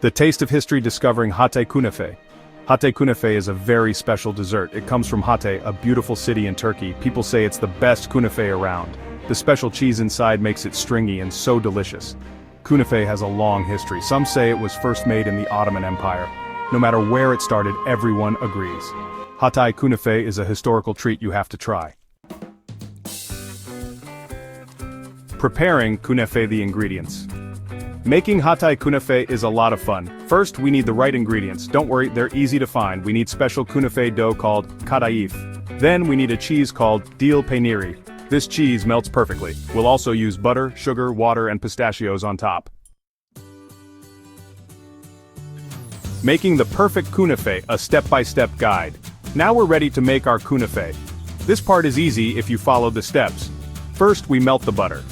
The taste of history discovering Hatay Künefe. Hatay Künefe is a very special dessert. It comes from Hatay, a beautiful city in Turkey. People say it's the best künefe around. The special cheese inside makes it stringy and so delicious. Künefe has a long history. Some say it was first made in the Ottoman Empire. No matter where it started, everyone agrees. Hatay Künefe is a historical treat you have to try. Preparing künefe. The ingredients. Making Hatay Künefe is a lot of fun. First, we need the right ingredients. Don't worry, they're easy to find. We need special künefe dough called kadayif. Then we need a cheese called dil peyniri. This cheese melts perfectly. We'll also use butter, sugar, water, and pistachios on top. Making the perfect künefe, a step-by-step guide. Now we're ready to make our künefe. This part is easy if you follow the steps. First, we melt the butter.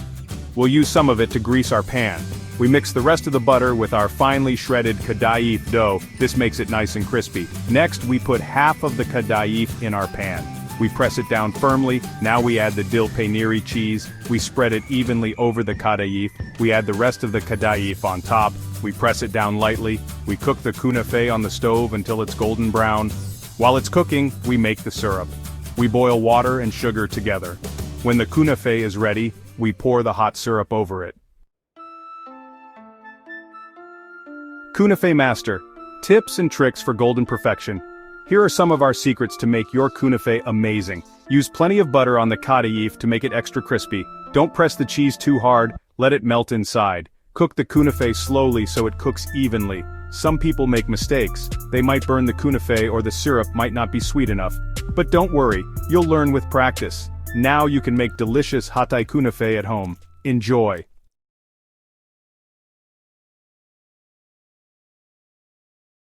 We'll use some of it to grease our pan. We mix the rest of the butter with our finely shredded kadayif dough. This makes it nice and crispy. Next, we put half of the kadayif in our pan. We press it down firmly. Now we add the dil peyniri cheese. We spread it evenly over the kadayif. We add the rest of the kadayif on top. We press it down lightly. We cook the künefe on the stove until it's golden brown. While it's cooking, we make the syrup. We boil water and sugar together. When the künefe is ready, we pour the hot syrup over it. Künefe Master. Tips and tricks for golden perfection. Here are some of our secrets to make your künefe amazing. Use plenty of butter on the kadayif to make it extra crispy. Don't press the cheese too hard, let it melt inside. Cook the künefe slowly so it cooks evenly. Some people make mistakes. They might burn the künefe or the syrup might not be sweet enough. But don't worry, you'll learn with practice. Now you can make delicious Hatay Künefe at home. Enjoy!